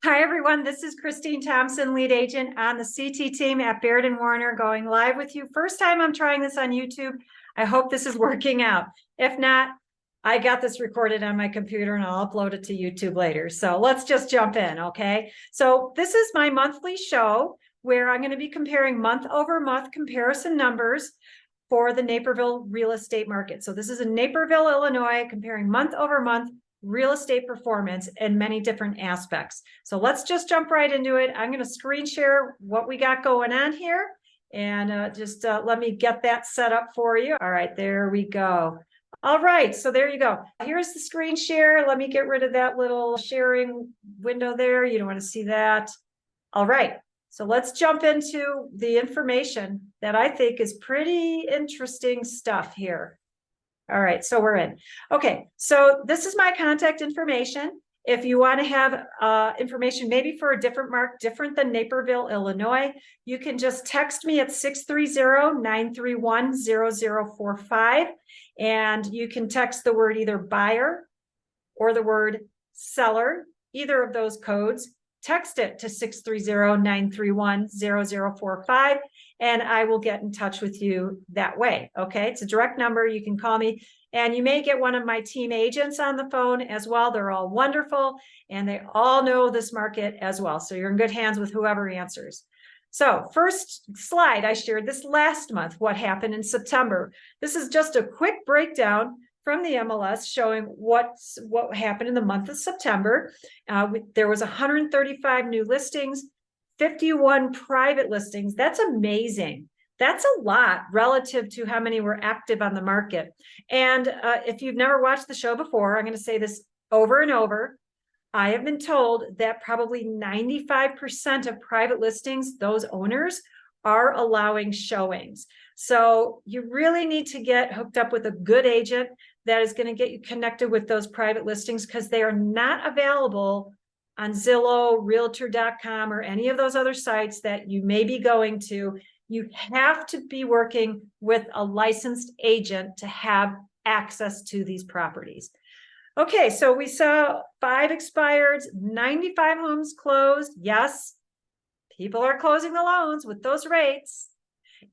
Hi, everyone. This is Christine Thompson, lead agent on the CT team at Baird & Warner, going live with you. First time I'm trying this on YouTube. I hope this is working out. If not, I got this recorded on my computer and I'll upload it to YouTube later. So let's just jump in, okay? So this is my monthly show where I'm going to be comparing month-over-month comparison numbers for the Naperville real estate market. So this is in Naperville, Illinois, comparing month-over-month real estate performance in many different aspects. So let's just jump right into it. I'm going to screen share what we got going on here, and let me get that set up for you. All right, there we go. All right, so there you go. Here's the screen share. Let me get rid of that little sharing window there. You don't want to see that. All right, so let's jump into the information that I think is pretty interesting stuff here. All right, so we're in. Okay, so this is my contact information. If you want to have information maybe for a different mark, different than Naperville, Illinois, you can just text me at 630-931-0045. And you can text the word either buyer or the word seller, either of those codes. Text it to 630-931-0045. And I will get in touch with you that way. Okay, it's a direct number. You can call me, and you may get one of my team agents on the phone as well. They're all wonderful, and they all know this market as well. So you're in good hands with whoever answers. So first slide, I shared this last month, what happened in September. This is just a quick breakdown from the MLS showing what happened in the month of September. There was 135 new listings, 51 private listings. That's amazing. That's a lot relative to how many were active on the market. And if you've never watched the show before, I'm going to say this over and over. I have been told that probably 95% of private listings, those owners are allowing showings. So you really need to get hooked up with a good agent that is going to get you connected with those private listings, because they are not available on Zillow, Realtor.com, or any of those other sites that you may be going to. You have to be working with a licensed agent to have access to these properties. Okay, so we saw 5 expireds, 95 homes closed. Yes, people are closing the loans with those rates.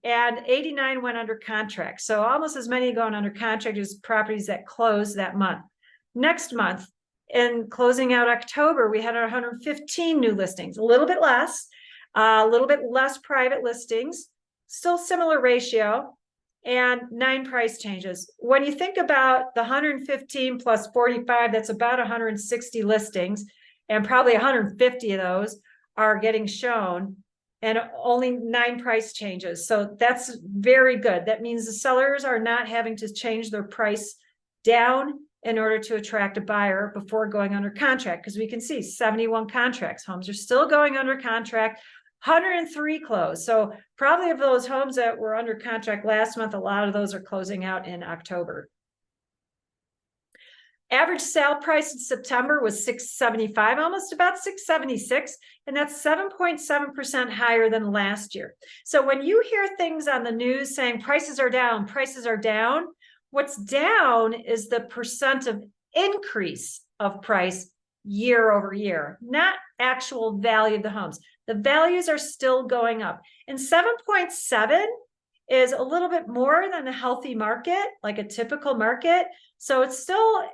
And 89 went under contract. So almost as many going under contract as properties that closed that month. Next month, in closing out October, we had 115 new listings, a little bit less private listings, still similar ratio, and 9 price changes. When you think about the 115 plus 45, that's about 160 listings, and probably 150 of those are getting shown, and only 9 price changes. So that's very good. That means the sellers are not having to change their price down in order to attract a buyer before going under contract, because we can see 71 contracts. Homes are still going under contract, 103 closed. So probably of those homes that were under contract last month, a lot of those are closing out in October. Average sale price in September was $675, almost about $676, and that's 7.7% higher than last year. So when you hear things on the news saying prices are down, what's down is the percent of increase of price year over year, not actual value of the homes. The values are still going up. And 7.7 is a little bit more than a healthy market, like a typical market. So it's still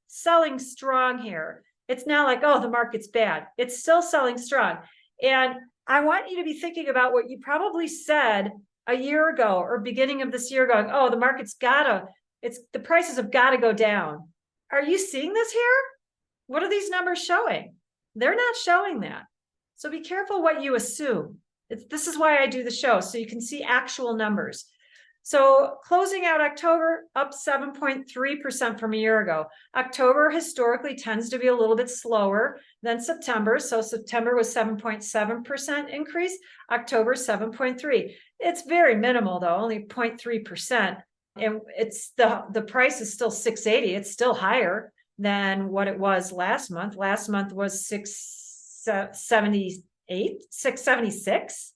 selling strong here. It's not like, oh, the market's bad. It's still selling strong. And I want you to be thinking about what you probably said a year ago or beginning of this year, going, oh, the prices have got to go down. Are you seeing this here? What are these numbers showing? They're not showing that. So be careful what you assume. This is why I do the show, so you can see actual numbers. So closing out October, up 7.3% from a year ago. October historically tends to be a little bit slower than September. So September was 7.7% increase, October 7.3%. It's very minimal though, only 0.3%. And it's the price is still $680. It's still higher than what it was last month. Last month was $676,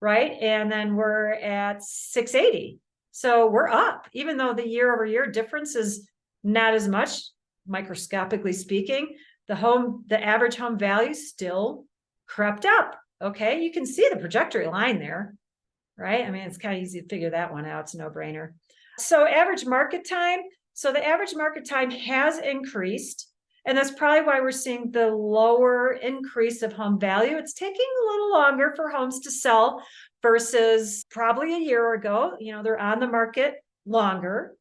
right? And then we're at $680. So we're up, even though the year over year difference is not as much, microscopically speaking, the average home value still crept up. Okay, you can see the trajectory line there, right? I mean, it's kind of easy to figure that one out. It's a no-brainer. So average market time. So the average market time has increased, and that's probably why we're seeing the lower increase of home value. It's taking a little longer for homes to sell versus probably a year ago. You know, they're on the market longer.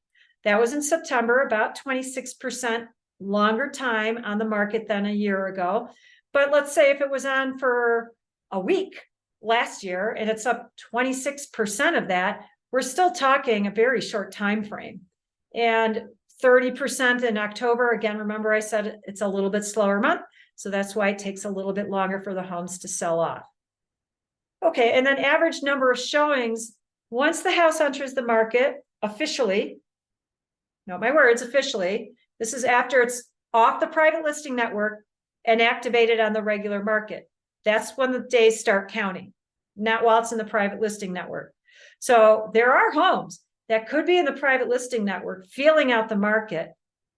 That was in September, about 26% longer time on the market than a year ago. But let's say if it was on for a week last year and it's up 26% of that, we're still talking a very short time frame. And 30% in October, again, remember I said it's a little bit slower month, so that's why it takes a little bit longer for the homes to sell off. Okay, and then average number of showings once the house enters the market officially, note my words, officially, this is after it's off the private listing network and activated on the regular market. That's when the days start counting, not while it's in the private listing network. So there are homes that could be in the private listing network, feeling out the market,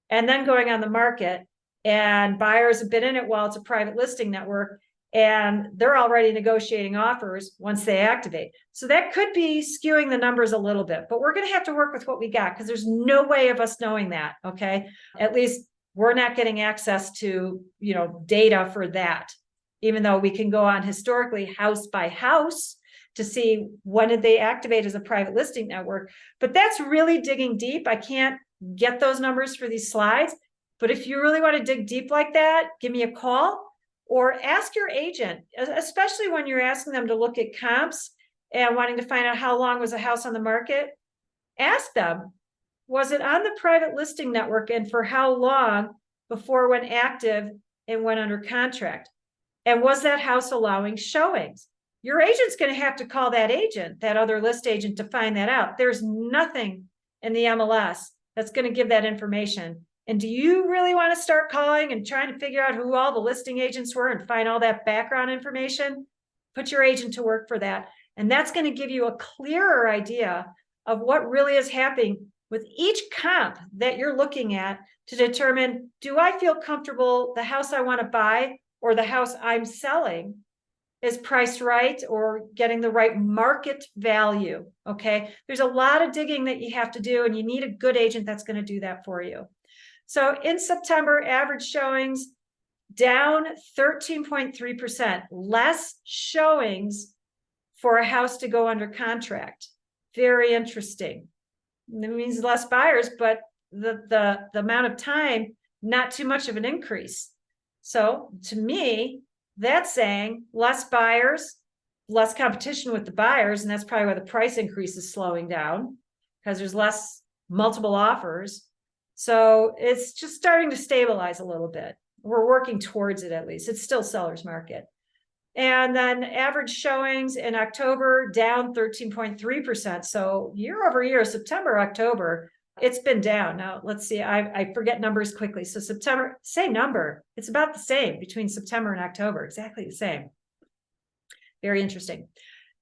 and then going on the market, and buyers have been in it while it's a private listing network, and they're already negotiating offers once they activate. So that could be skewing the numbers a little bit, but we're going to have to work with what we got because there's no way of us knowing that. Okay. At least we're not getting access to, you know, data for that, even though we can go on historically house by house to see when did they activate as a private listing network. But that's really digging deep. I can't get those numbers for these slides. But if you really want to dig deep like that, give me a call or ask your agent, especially when you're asking them to look at comps and wanting to find out how long was a house on the market. Ask them, was it on the private listing network and for how long before it went active and went under contract? And was that house allowing showings? Your agent's going to have to call that agent, that other list agent, to find that out. There's nothing in the MLS that's going to give that information. And do you really want to start calling and trying to figure out who all the listing agents were and find all that background information? Put your agent to work for that. And that's going to give you a clearer idea of what really is happening with each comp that you're looking at to determine, do I feel comfortable the house I want to buy or the house I'm selling is priced right or getting the right market value? Okay. There's a lot of digging that you have to do, and you need a good agent that's going to do that for you. So in September, average showings down 13.3%, less showings for a house to go under contract. Very interesting. That means less buyers, but the amount of time, not too much of an increase. So to me, that's saying less buyers, less competition with the buyers, and that's probably why the price increase is slowing down, because there's less multiple offers. So it's just starting to stabilize a little bit. We're working towards it, at least. It's still seller's market. And then average showings in October down 13.3%. So year over year, September, October, it's been down. Now let's see, I forget numbers quickly. So September, same number. It's about the same between September and October, exactly the same. Very interesting.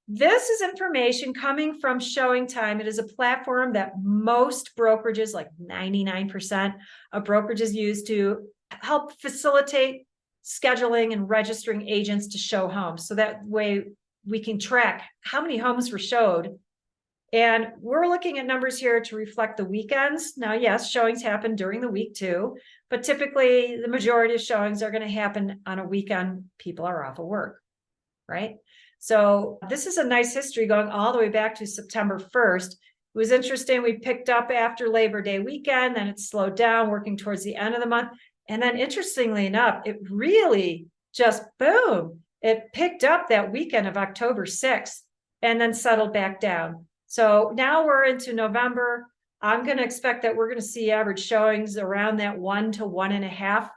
This is information coming from Showing Time. It is a platform that most brokerages, like 99% of brokerages, use to help facilitate scheduling and registering agents to show homes. So that way we can track how many homes were showed. And we're looking at numbers here to reflect the weekends. Now, yes, showings happen during the week too, but typically the majority of showings are going to happen on a weekend. People are off of work, right? So this is a nice history going all the way back to September 1st. It was interesting. We picked up after Labor Day weekend, then it slowed down, working towards the end of the month. And then interestingly enough, it really just boom, it picked up that weekend of October 6th and then settled back down. So now we're into November. I'm going to expect that we're going to see average showings around that 1 to 1.5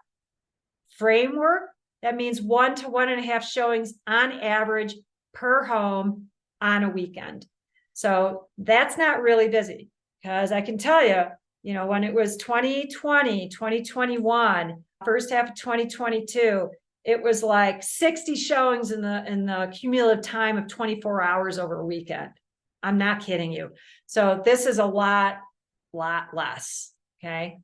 framework. That means 1 to 1.5 showings on average per home on a weekend. So that's not really busy, because I can tell you, you know, when it was 2020, 2021, first half of 2022, it was like 60 showings in the cumulative time of 24 hours over a weekend. I'm not kidding you. So this is a lot less. Okay.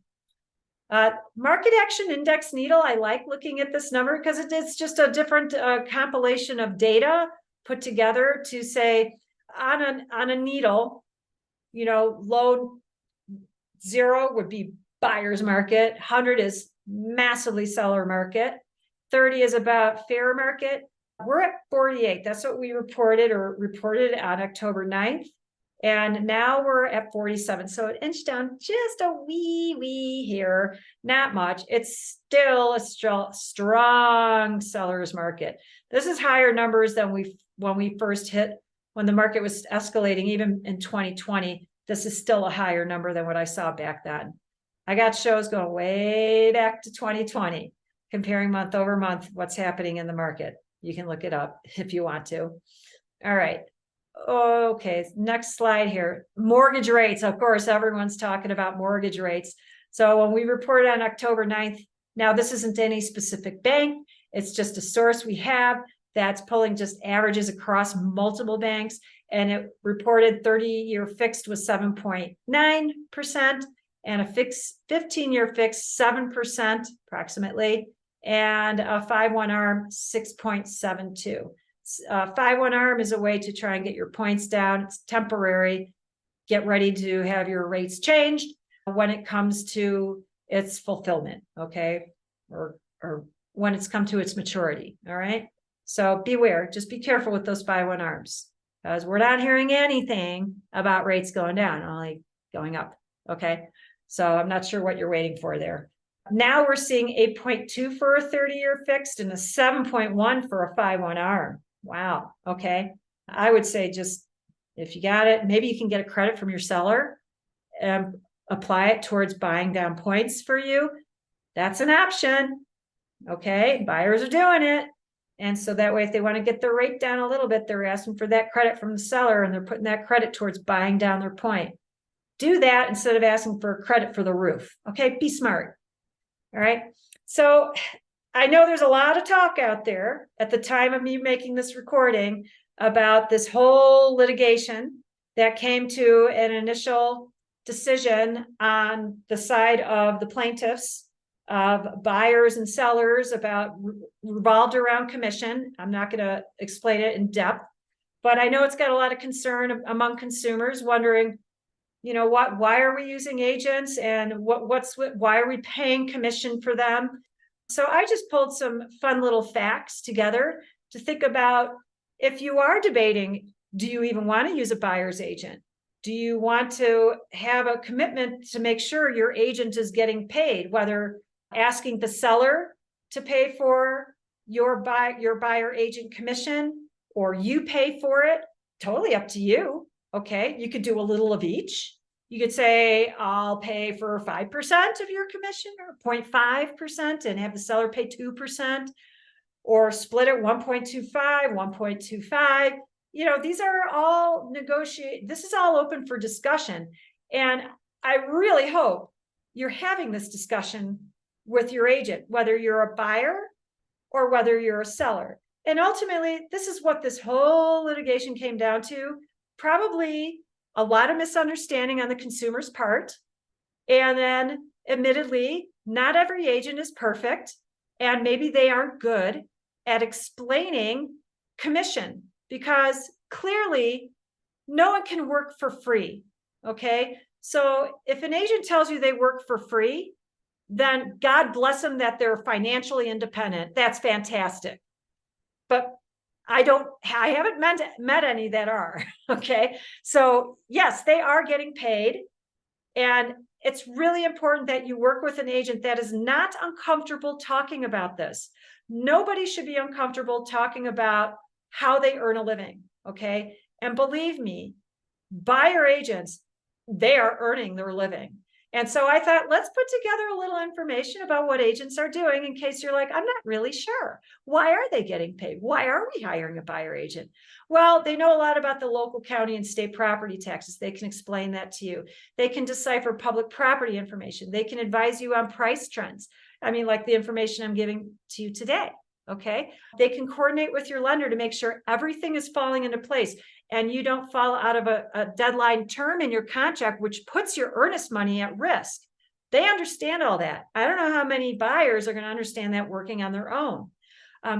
Market action index needle. I like looking at this number because it's just a different compilation of data put together to say on a needle, low 0 would be buyer's market. 100 is massively seller market. 30 is about fair market. We're at 48. That's what we reported on October 9th. And now we're at 47. So it inched down just a wee here, not much. It's still a strong seller's market. This is higher numbers than when we first hit, when the market was escalating, even in 2020. This is still a higher number than what I saw back then. I got shows going way back to 2020, comparing month over month what's happening in the market. You can look it up if you want to. All right. Okay, next slide here. Mortgage rates. Of course, everyone's talking about mortgage rates. So when we reported on October 9th, now this isn't any specific bank. It's just a source we have that's pulling just averages across multiple banks. And it reported 30-year fixed was 7.9% and a 15-year fixed 7% approximately, and a 5/1 ARM 6.72. 5/1 ARM is a way to try and get your points down. It's temporary. Get ready to have your rates changed when it comes to its fulfillment, okay? Or when it's come to its maturity, all right? So beware, just be careful with those 5/1 ARMs, because we're not hearing anything about rates going down, only going up, okay? So I'm not sure what you're waiting for there. Now we're seeing 8.2 for a 30-year fixed and a 7.1 for a 5/1 ARM. Wow. Okay. I would say just, if you got it, maybe you can get a credit from your seller and apply it towards buying down points for you. That's an option. Okay. Buyers are doing it. And so that way, if they want to get their rate down a little bit, they're asking for that credit from the seller and they're putting that credit towards buying down their point. Do that instead of asking for a credit for the roof. Okay. Be smart. All right. So I know there's a lot of talk out there at the time of me making this recording about this whole litigation that came to an initial decision on the side of the plaintiffs, of buyers and sellers, about revolved around commission. I'm not going to explain it in depth, but I know it's got a lot of concern among consumers wondering, why are we using agents and why are we paying commission for them? So I just pulled some fun little facts together to think about, if you are debating, do you even want to use a buyer's agent? Do you want to have a commitment to make sure your agent is getting paid, whether asking the seller to pay for your buyer agent commission or you pay for it? Totally up to you. Okay. You could do a little of each. You could say, I'll pay for 5% of your commission or 0.5% and have the seller pay 2%, or split it 1.25, 1.25. These are all negotiate. This is all open for discussion. And I really hope you're having this discussion with your agent, whether you're a buyer or whether you're a seller. And ultimately, this is what this whole litigation came down to. Probably a lot of misunderstanding on the consumer's part. And then admittedly, not every agent is perfect. And maybe they aren't good at explaining commission, because clearly no one can work for free. Okay. So if an agent tells you they work for free, then God bless them that they're financially independent. That's fantastic. But I haven't met any that are. Okay. So yes, they are getting paid. And it's really important that you work with an agent that is not uncomfortable talking about this. Nobody should be uncomfortable talking about how they earn a living. Okay. And believe me, buyer agents, they are earning their living. And so I thought, let's put together a little information about what agents are doing in case you're like, I'm not really sure. Why are they getting paid? Why are we hiring a buyer agent? Well, they know a lot about the local county and state property taxes. They can explain that to you. They can decipher public property information. They can advise you on price trends. I mean, like the information I'm giving to you today. Okay. They can coordinate with your lender to make sure everything is falling into place and you don't fall out of a deadline term in your contract, which puts your earnest money at risk. They understand all that. I don't know how many buyers are going to understand that working on their own.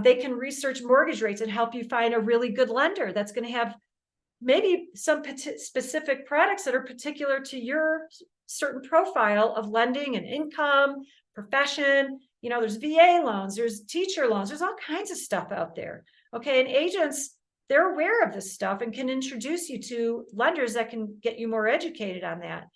They can research mortgage rates and help you find a really good lender that's going to have maybe some specific products that are particular to your certain profile of lending and income, profession. There's VA loans, there's teacher loans, there's all kinds of stuff out there. Okay. And agents, they're aware of this stuff and can introduce you to lenders that can get you more educated on that.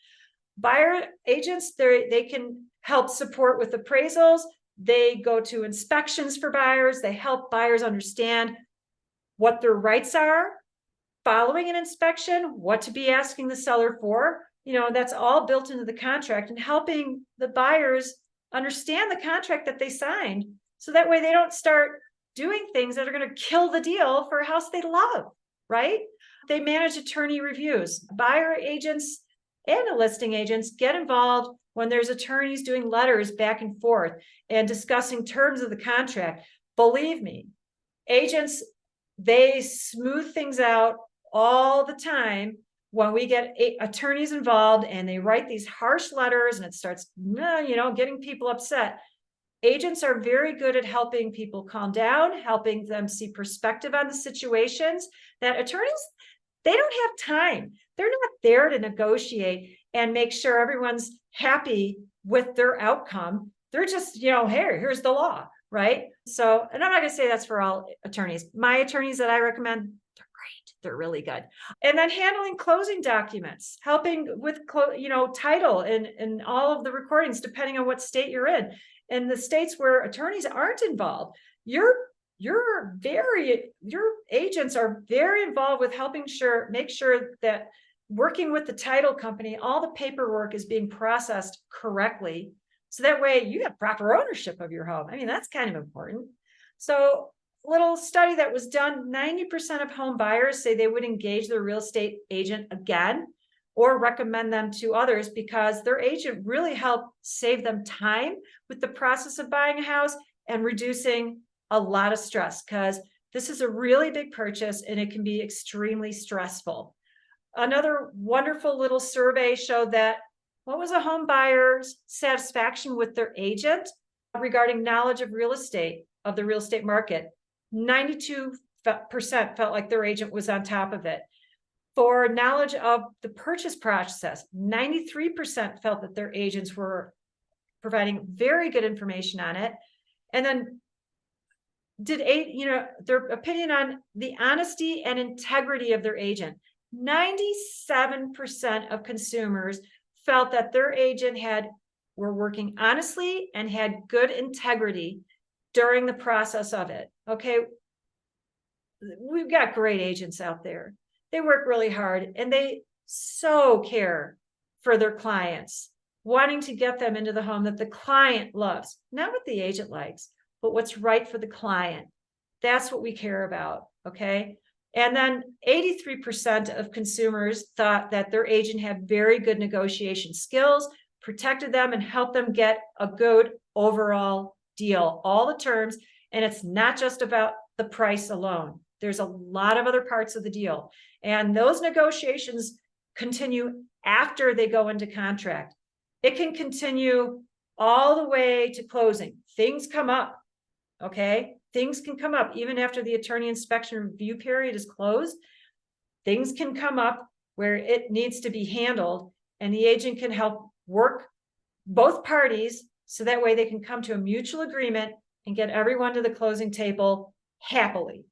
Buyer agents, they can help support with appraisals. They go to inspections for buyers. They help buyers understand what their rights are following an inspection, what to be asking the seller for. That's all built into the contract, and helping the buyers understand the contract that they signed, so that way they don't start doing things that are going to kill the deal for a house they love, right? They manage attorney reviews. Buyer agents and the listing agents get involved when there's attorneys doing letters back and forth and discussing terms of the contract. Believe me, agents, they smooth things out all the time when we get attorneys involved and they write these harsh letters and it starts, getting people upset. Agents are very good at helping people calm down, helping them see perspective on the situations that attorneys, they don't have time. They're not there to negotiate and make sure everyone's happy with their outcome. They're just, here's the law, right? So, and I'm not going to say that's for all attorneys. My attorneys that I recommend, they're great. They're really good. And then handling closing documents, helping with, title and all of the recordings, depending on what state you're in. In the states where attorneys aren't involved, your agents are very involved with helping make sure that working with the title company, all the paperwork is being processed correctly. So that way you have proper ownership of your home. I mean, that's kind of important. So little study that was done, 90% of home buyers say they would engage their real estate agent again or recommend them to others because their agent really helped save them time with the process of buying a house and reducing a lot of stress, because this is a really big purchase and it can be extremely stressful. Another wonderful little survey showed that what was a home buyer's satisfaction with their agent regarding knowledge of real estate, of the real estate market. 92% felt like their agent was on top of it. For knowledge of the purchase process, 93% felt that their agents were providing very good information on it. And then their opinion on the honesty and integrity of their agent. 97% of consumers felt that their agent were working honestly and had good integrity during the process of it. Okay. We've got great agents out there. They work really hard and they so care for their clients, wanting to get them into the home that the client loves, not what the agent likes, but what's right for the client. That's what we care about. Okay. And then 83% of consumers thought that their agent had very good negotiation skills, protected them, and helped them get a good overall deal, all the terms. And it's not just about the price alone. There's a lot of other parts of the deal. And those negotiations continue after they go into contract. It can continue all the way to closing. Things come up. Okay. Things can come up even after the attorney inspection review period is closed. Things can come up where it needs to be handled, and the agent can help work both parties so that way they can come to a mutual agreement and get everyone to the closing table happily.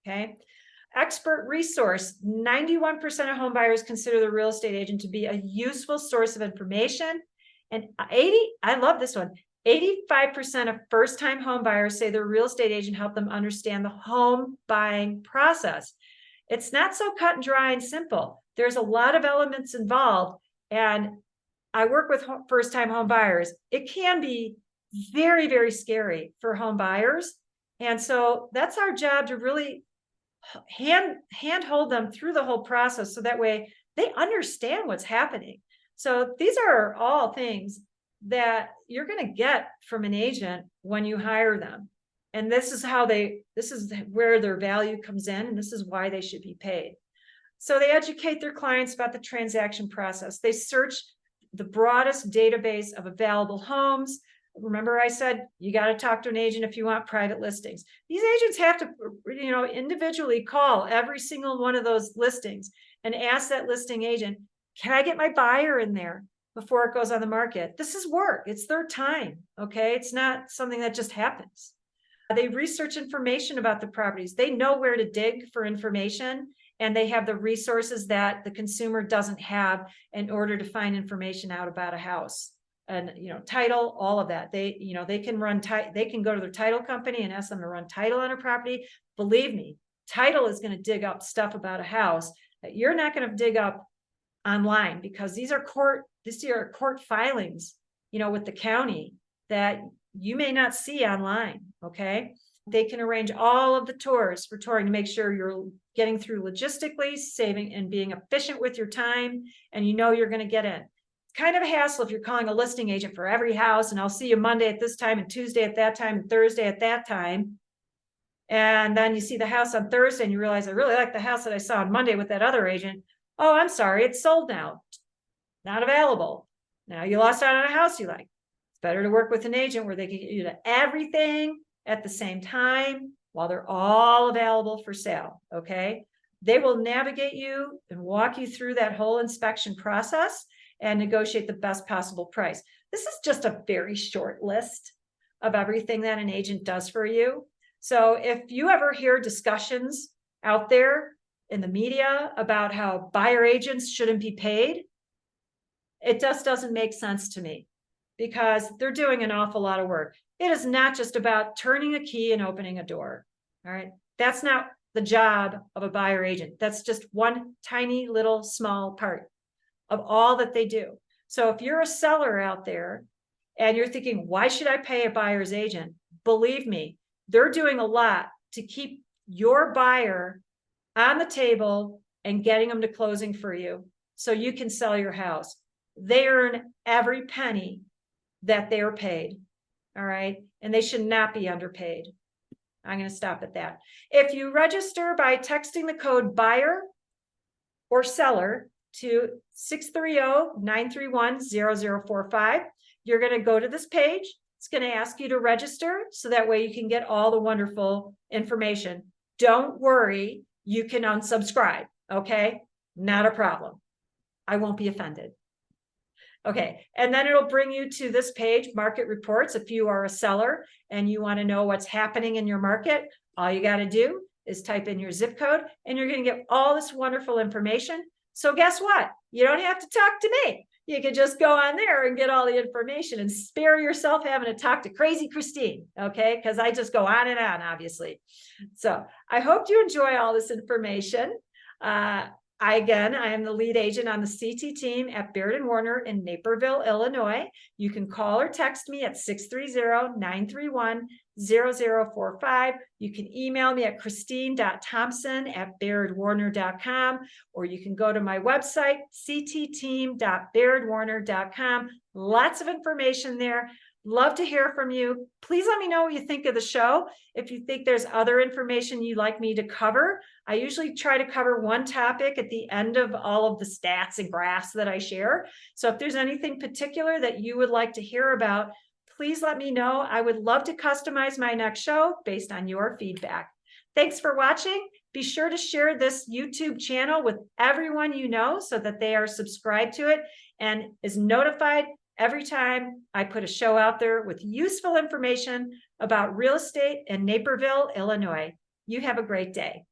Okay. Expert resource. 91% of home buyers consider the real estate agent to be a useful source of information. And I love this one. 85% of first-time home buyers say their real estate agent helped them understand the home buying process. It's not so cut and dry and simple. There's a lot of elements involved. And I work with first-time home buyers. It can be very, very scary for home buyers. And so that's our job, to really handhold them through the whole process so that way they understand what's happening. So these are all things that you're going to get from an agent when you hire them. And this is where their value comes in, and this is why they should be paid. So they educate their clients about the transaction process. They the broadest database of available homes. Remember I said, you got to talk to an agent if you want private listings. These agents have to, individually call every single one of those listings and ask that listing agent, can I get my buyer in there before it goes on the market? This is work. It's their time. Okay. It's not something that just happens. They research information about the properties. They know where to dig for information, and they have the resources that the consumer doesn't have in order to find information out about a house. And title, all of that. They can they can go to their title company and ask them to run title on a property. Believe me, title is going to dig up stuff about a house that you're not going to dig up online, because these are court filings, with the county that you may not see online. Okay. They can arrange all of the tours for touring to make sure you're getting through logistically, saving and being efficient with your time. And you're going to get in. It's kind of a hassle if you're calling a listing agent for every house, and I'll see you Monday at this time and Tuesday at that time and Thursday at that time. And then you see the house on Thursday and you realize, I really like the house that I saw on Monday with that other agent. Oh, I'm sorry, it's sold now. Not available. Now you lost out on a house you like. It's better to work with an agent where they can get you to everything at the same time while they're all available for sale. Okay. They will navigate you and walk you through that whole inspection process and negotiate the best possible price. This is just a very short list of everything that an agent does for you. So if you ever hear discussions out there in the media about how buyer agents shouldn't be paid, it just doesn't make sense to me, because they're doing an awful lot of work. It is not just about turning a key and opening a door. All right. That's not the job of a buyer agent. That's just one tiny little small part of all that they do. So if you're a seller out there and you're thinking, why should I pay a buyer's agent? Believe me, they're doing a lot to keep your buyer on the table and getting them to closing for you so you can sell your house. They earn every penny that they're paid. All right. And they should not be underpaid. I'm going to stop at that. If you register by texting the code buyer or seller to 630-931-0045, you're going to go to this page. It's going to ask you to register so that way you can get all the wonderful information. Don't worry, you can unsubscribe. Okay. Not a problem. I won't be offended. Okay, and then it'll bring you to this page, market reports. If you are a seller and you want to know what's happening in your market, all you got to do is type in your zip code and you're going to get all this wonderful information. So guess what? You don't have to talk to me. You can just go on there and get all the information and spare yourself having to talk to crazy Christine, okay? Because I just go on and on, obviously. So I hope you enjoy all this information. I am the lead agent on the CT team at Baird & Warner in Naperville, Illinois. You can call or text me at 630-931-0045. You can email me at christine.thompson@bairdwarner.com, or you can go to my website, ctteam.bairdwarner.com. Lots of information there. Love to hear from you. Please let me know what you think of the show. If you think there's other information you'd like me to cover, I usually try to cover one topic at the end of all of the stats and graphs that I share. So if there's anything particular that you would like to hear about, please let me know. I would love to customize my next show based on your feedback. Thanks for watching. Be sure to share this YouTube channel with everyone you know so that they are subscribed to it and is notified every time I put a show out there with useful information about real estate in Naperville, Illinois. You have a great day.